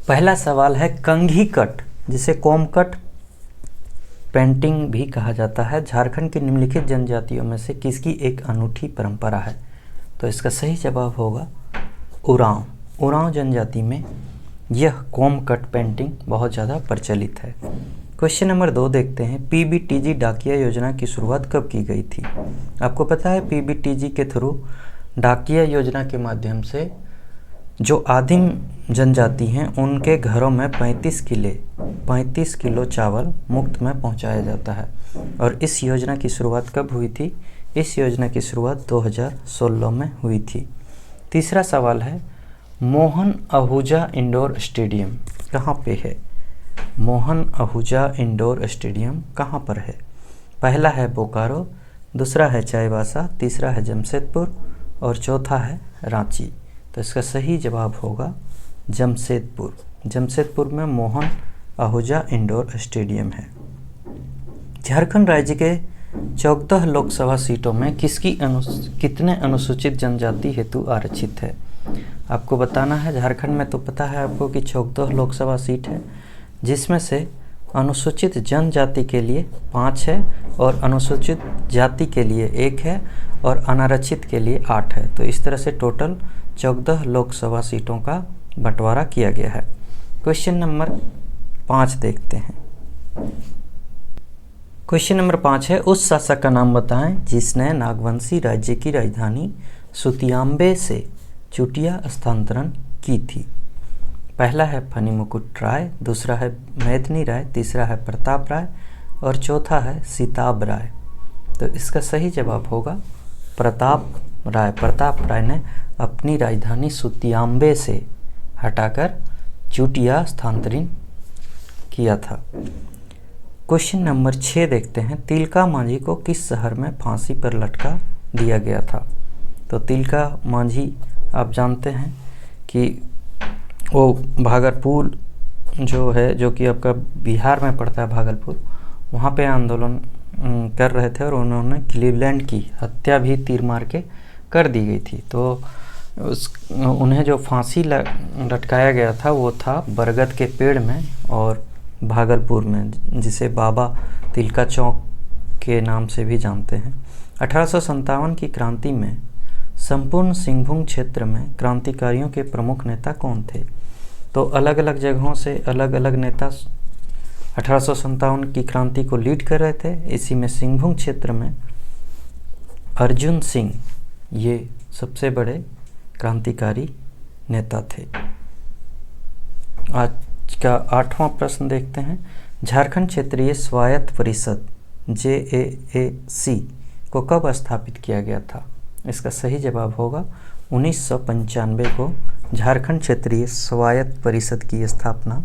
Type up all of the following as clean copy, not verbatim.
पहला सवाल है कंघी कट, जिसे कोमकट पेंटिंग भी कहा जाता है, झारखंड की निम्नलिखित जनजातियों में से किसकी एक अनूठी परंपरा है? तो इसका सही जवाब होगा उरांव। उरांव जनजाति में यह कोमकट पेंटिंग बहुत ज़्यादा प्रचलित है। क्वेश्चन नंबर 2 देखते हैं, पीबीटीजी डाकिया योजना की शुरुआत कब की गई थी? आपको पता है पीबीटीजी के थ्रू डाकिया योजना के माध्यम से जो आदिम जनजाति हैं उनके घरों में 35 किलो चावल मुफ्त में पहुंचाया जाता है। और इस योजना की शुरुआत कब हुई थी? इस योजना की शुरुआत 2016 में हुई थी। तीसरा सवाल है, मोहन आहूजा इंडोर स्टेडियम कहाँ पे है? मोहन आहूजा इंडोर स्टेडियम कहाँ पर है? पहला है बोकारो, दूसरा है चाईबासा, तीसरा है जमशेदपुर और चौथा है रांची। तो इसका सही जवाब होगा जमशेदपुर। जमशेदपुर में मोहन आहूजा इंडोर स्टेडियम है। झारखंड राज्य के 14 लोकसभा सीटों में कितने अनुसूचित जनजाति हेतु आरक्षित है? आपको बताना है, झारखंड में तो पता है आपको कि 14 लोकसभा सीट है, जिसमें से अनुसूचित जनजाति के लिए 5 है और अनुसूचित जाति के लिए 1 है और अनारक्षित के लिए 8 है। तो इस तरह से टोटल 14 लोकसभा सीटों का बंटवारा किया गया है। क्वेश्चन नंबर 5 देखते हैं। क्वेश्चन नंबर 5 है, उस शासक का नाम बताएं जिसने नागवंशी राज्य की राजधानी सुतियाम्बे से चुटिया स्थानांतरण की थी। पहला है फणिमुकुट राय, दूसरा है मेदिनी राय, तीसरा है प्रताप राय और चौथा है सिताब राय। तो इसका सही जवाब होगा प्रताप राय। प्रताप राय ने अपनी राजधानी सुतियाम्बे से हटाकर चुटिया स्थानांतरित किया था। क्वेश्चन नंबर 6 देखते हैं, तिलका मांझी को किस शहर में फांसी पर लटका दिया गया था? तो तिलका मांझी आप जानते हैं कि वो भागलपुर जो है, जो कि आपका बिहार में पड़ता है भागलपुर, वहाँ पे आंदोलन कर रहे थे और उन्होंने क्लीवलैंड की हत्या भी तीर मार के कर दी गई थी। तो उन्हें जो फांसी लटकाया गया था वो था बरगद के पेड़ में और भागलपुर में, जिसे बाबा तिलका चौक के नाम से भी जानते हैं। 1857 की क्रांति में संपूर्ण सिंहभूम क्षेत्र में क्रांतिकारियों के प्रमुख नेता कौन थे? तो अलग अलग जगहों से अलग अलग नेता 1857 की क्रांति को लीड कर रहे थे। इसी में सिंहभूम क्षेत्र में अर्जुन सिंह ये सबसे बड़े क्रांतिकारी नेता थे। आज का 8वां प्रश्न देखते हैं, झारखंड क्षेत्रीय स्वायत्त परिषद JAAC को कब स्थापित किया गया था? इसका सही जवाब होगा 1995 को झारखंड क्षेत्रीय स्वायत्त परिषद की स्थापना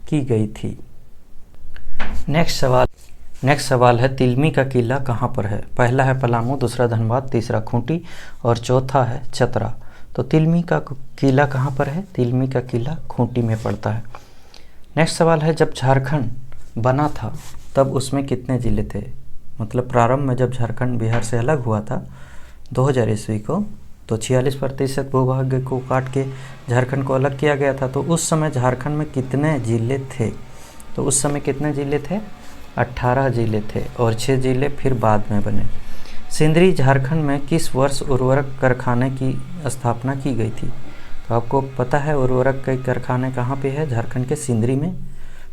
की गई थी। नेक्स्ट सवाल है, तिलमी का किला कहाँ पर है? पहला है पलामू, दूसरा धनबाद, तीसरा खूंटी और चौथा है चतरा। तो तिलमी का किला कहाँ पर है? तिलमी का किला खूंटी में पड़ता है। नेक्स्ट सवाल है, जब झारखंड बना था तब उसमें कितने ज़िले थे? मतलब प्रारंभ में जब झारखंड बिहार से अलग हुआ था 2000 ईस्वी को, तो 46% भूभाग को काट के झारखंड को अलग किया गया था। तो उस समय झारखंड में कितने ज़िले थे? तो उस समय कितने ज़िले थे? 18 ज़िले थे और 6 ज़िले फिर बाद में बने। सिंदरी झारखंड में किस वर्ष उर्वरक कारखाने की स्थापना की गई थी? तो आपको पता है उर्वरक के कारखाने कहाँ पे है? झारखंड के सिंदरी में।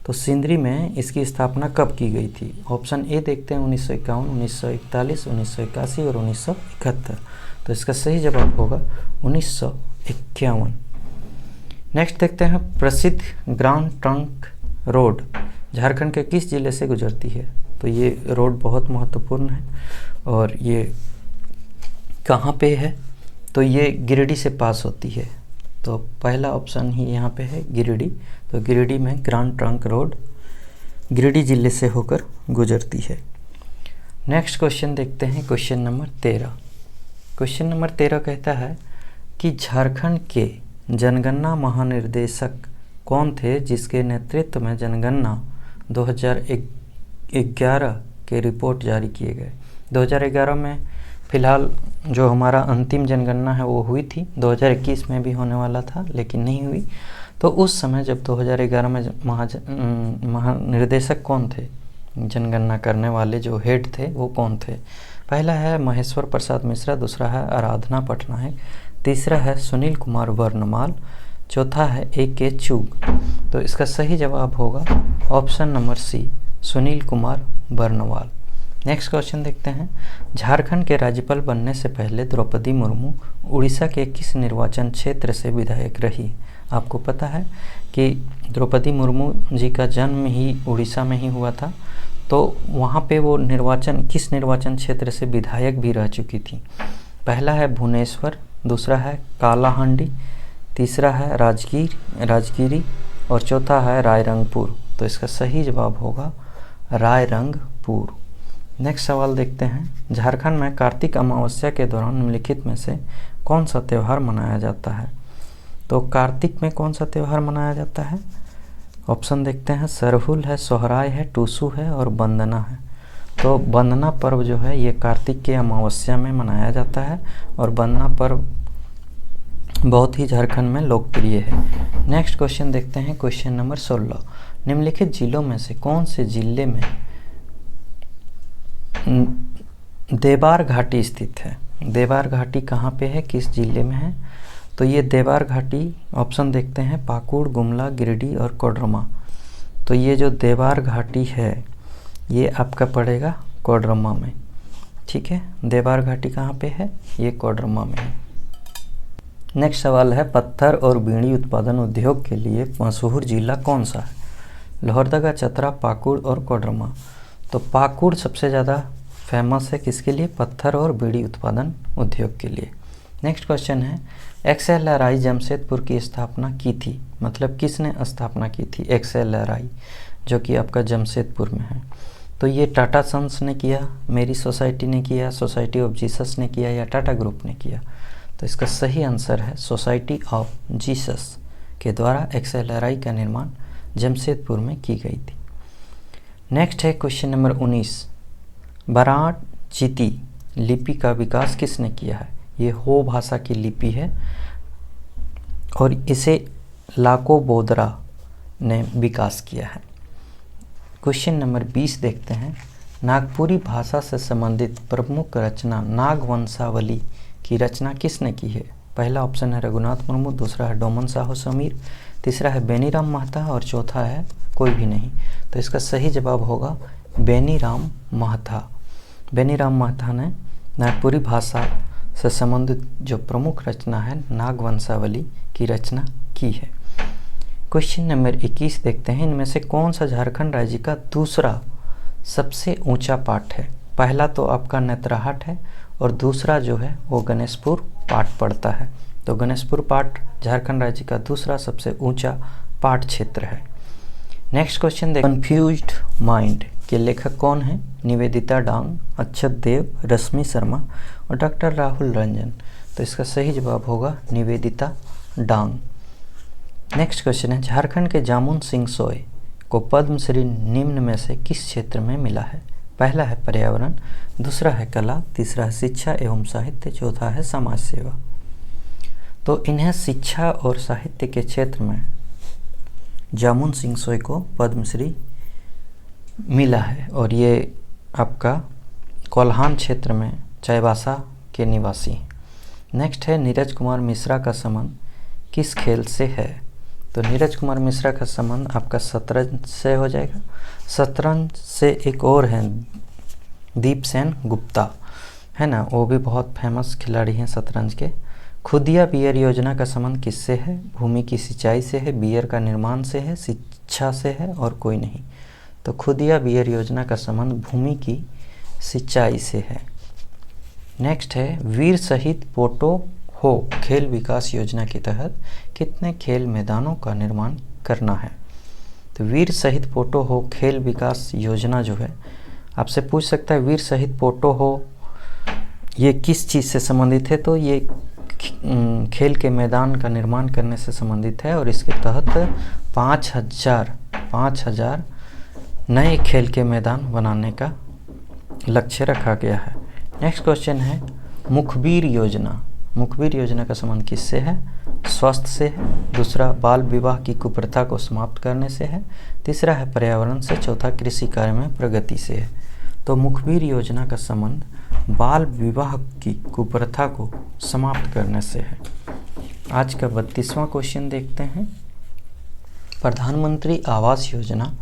तो सिंदरी में इसकी स्थापना कब की गई थी? ऑप्शन ए देखते हैं 1951, 1941, 1981 और 1971। तो इसका सही जवाब होगा 1951। नेक्स्ट देखते हैं, प्रसिद्ध ग्रांड ट्रंक रोड झारखंड के किस जिले से गुजरती है? तो ये रोड बहुत महत्वपूर्ण है और ये कहाँ पे है? तो ये गिरिडीह से पास होती है। तो पहला ऑप्शन ही यहाँ पे है गिरिडीह। तो गिरिडीह में ग्रांड ट्रंक रोड गिरिडीह जिले से होकर गुजरती है। नेक्स्ट क्वेश्चन देखते हैं, क्वेश्चन नंबर 13। क्वेश्चन नंबर 13 कहता है कि झारखंड के जनगणना महानिर्देशक कौन थे जिसके नेतृत्व में जनगणना 2011 के रिपोर्ट जारी किए गए? 2011 में फ़िलहाल जो हमारा अंतिम जनगणना है वो हुई थी, 2021 में भी होने वाला था लेकिन नहीं हुई। तो उस समय जब 2011 में महानिर्देशक कौन थे, जनगणना करने वाले जो हेड थे वो कौन थे? पहला है महेश्वर प्रसाद मिश्रा, दूसरा है आराधना पटनायक, तीसरा है सुनील कुमार वर्णमाल, चौथा है A.K. चुग। तो इसका सही जवाब होगा option number C, Sunil Kumar Varnamal. Next question देखते हैं। झारखंड के राज्यपाल बनने से पहले द्रौपदी मुर्मू उड़ीसा के किस निर्वाचन क्षेत्र से विधायक रही? आपको पता है कि द्रौपदी मुर्मू जी का जन्म ही उड़ीसा में ही हुआ था, तो वहाँ पे वो किस निर्वाचन क्षेत्र से विधायक भी रह चुकी थी? पहला है भुवनेश्वर, दूसरा है कालाहांडी, तीसरा है राजगिरी और चौथा है रायरंगपुर। तो इसका सही जवाब होगा रायरंगपुर। नेक्स्ट सवाल देखते हैं। झारखंड में कार्तिक अमावस्या के दौरान निम्नलिखित में से कौन सा त्यौहार मनाया जाता है? तो कार्तिक में कौन सा त्यौहार मनाया जाता है? ऑप्शन देखते हैं। सरहुल है, सोहराय है, टूसू है और वंदना है। तो वंदना पर्व जो है ये कार्तिक के अमावस्या में मनाया जाता है और वंदना पर्व बहुत ही झारखंड में लोकप्रिय है। नेक्स्ट क्वेश्चन देखते हैं, क्वेश्चन नंबर 16। निम्नलिखित जिलों में से कौन से जिले में देवार घाटी स्थित है? देवार घाटी कहाँ पे है, किस जिले में है? तो ये देवार घाटी, ऑप्शन देखते हैं, पाकुड़, गुमला, गिरिडीह और कोडरमा। तो ये जो देवार घाटी है ये आपका पड़ेगा कोडरमा में। ठीक है, देवार घाटी कहाँ पे है? ये कोडरमा में है। नेक्स्ट सवाल है, पत्थर और बीड़ी उत्पादन उद्योग के लिए मशहूर जिला कौन सा है? लोहरदगा, चतरा, पाकुड़ और कोडरमा। तो पाकुड़ सबसे ज़्यादा फेमस है किसके लिए? पत्थर और बीड़ी उत्पादन उद्योग के लिए। नेक्स्ट क्वेश्चन है, XLRI जमशेदपुर की स्थापना की थी, मतलब किसने स्थापना की थी XLRI जो कि आपका जमशेदपुर में है? तो ये टाटा सन्स ने किया, मेरी सोसाइटी ने किया, सोसाइटी ऑफ जीसस ने किया या टाटा ग्रुप ने किया? तो इसका सही आंसर है सोसाइटी ऑफ जीसस के द्वारा XLRI का निर्माण जमशेदपुर में की गई थी। नेक्स्ट है क्वेश्चन नंबर 19। बराणचिती लिपि का विकास किसने किया है? ये हो भाषा की लिपि है और इसे लाको बोदरा ने विकास किया है। क्वेश्चन नंबर 20 देखते हैं। नागपुरी भाषा से संबंधित प्रमुख रचना नागवंशावली की रचना किसने की है? पहला ऑप्शन है रघुनाथ मुर्मू, दूसरा है डोमन साहू समीर, तीसरा है बेनीराम महता और चौथा है कोई भी नहीं। तो इसका सही जवाब होगा बेनीराम महता। बेनीराम महता ने नागपुरी भाषा से संबंधित जो प्रमुख रचना है नागवंशावली की रचना की है। क्वेश्चन नंबर 21 देखते हैं। इनमें से कौन सा झारखंड राज्य का दूसरा सबसे ऊंचा पाठ है? पहला तो आपका नेत्राहाट है और दूसरा जो है वो गणेशपुर पाठ पड़ता है। तो गणेशपुर पाठ झारखंड राज्य का दूसरा सबसे ऊंचा पाठ क्षेत्र है। नेक्स्ट क्वेश्चन देखिए। कन्फ्यूज्ड माइंड के लेखक कौन है? निवेदिता डांग, अक्षत देव, रश्मि शर्मा और डॉक्टर राहुल रंजन। तो इसका सही जवाब होगा निवेदिता डांग। नेक्स्ट क्वेश्चन है, झारखंड के जामुन सिंह सोय को पद्मश्री निम्न में से किस क्षेत्र में मिला है? पहला है पर्यावरण, दूसरा है कला, तीसरा है शिक्षा एवं साहित्य, चौथा है समाज सेवा। तो इन्हें शिक्षा और साहित्य के क्षेत्र में जामुन सिंह सोय को पद्मश्री मिला है और ये आपका कोल्हान क्षेत्र में चाईबासा के निवासी हैं। नेक्स्ट है, नीरज कुमार मिश्रा का संबंध किस खेल से है? तो नीरज कुमार मिश्रा का संबंध आपका शतरंज से हो जाएगा। शतरंज से एक और हैं दीपसेन गुप्ता, है ना, वो भी बहुत फेमस खिलाड़ी हैं शतरंज के। खुदिया बियर योजना का संबंध किससे है? भूमि की सिंचाई से है, बियर का निर्माण से है, शिक्षा से है और कोई नहीं। तो खुदिया बियर योजना का संबंध भूमि की सिंचाई से है। नेक्स्ट है, वीर शहीद पोटो हो खेल विकास योजना के तहत कितने खेल मैदानों का निर्माण करना है? तो वीर शहीद पोटो हो खेल विकास योजना जो है, आपसे पूछ सकता है वीर शहीद पोटो हो ये किस चीज़ से संबंधित है? तो ये खेल के मैदान का निर्माण करने से संबंधित है और इसके तहत 5000 नए खेल के मैदान बनाने का लक्ष्य रखा गया है। नेक्स्ट क्वेश्चन है, मुखबिर योजना मुखबिर योजना का संबंध किससे है? स्वास्थ्य से है। दूसरा, बाल विवाह की कुप्रथा को समाप्त करने से है। तीसरा है पर्यावरण से। चौथा, कृषि कार्य में प्रगति से है। तो मुखबिर योजना का संबंध बाल विवाह की कुप्रथा को समाप्त करने से है। आज का 32वां क्वेश्चन देखते हैं। प्रधानमंत्री आवास योजना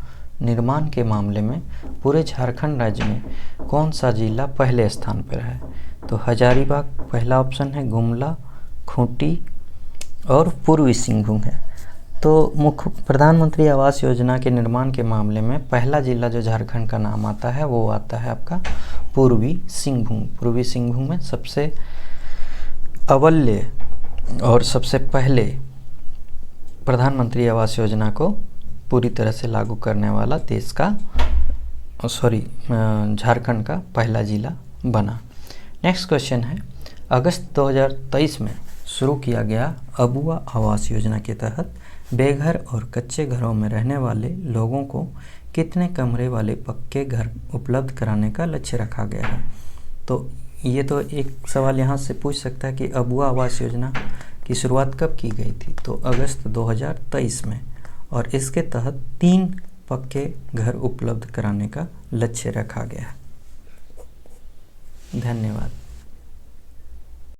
निर्माण के मामले में पूरे झारखंड राज्य में कौन सा जिला पहले स्थान पर है? तो हजारीबाग पहला ऑप्शन है, गुमला, खूंटी और पूर्वी सिंहभूम है। तो प्रधानमंत्री आवास योजना के निर्माण के मामले में पहला जिला जो झारखंड का नाम आता है वो आता है आपका पूर्वी सिंहभूम। पूर्वी सिंहभूम में सबसे अव्वल और सबसे पहले प्रधानमंत्री आवास योजना को पूरी तरह से लागू करने वाला देश का झारखंड का पहला जिला बना। नेक्स्ट क्वेश्चन है, अगस्त 2023 में शुरू किया गया अबुआ आवास योजना के तहत बेघर और कच्चे घरों में रहने वाले लोगों को कितने कमरे वाले पक्के घर उपलब्ध कराने का लक्ष्य रखा गया है? तो ये तो एक सवाल यहाँ से पूछ सकता है कि अबुआ आवास योजना की शुरुआत कब की गई थी? तो अगस्त 2023 में, और इसके तहत 3 पक्के घर उपलब्ध कराने का लक्ष्य रखा गया है। धन्यवाद।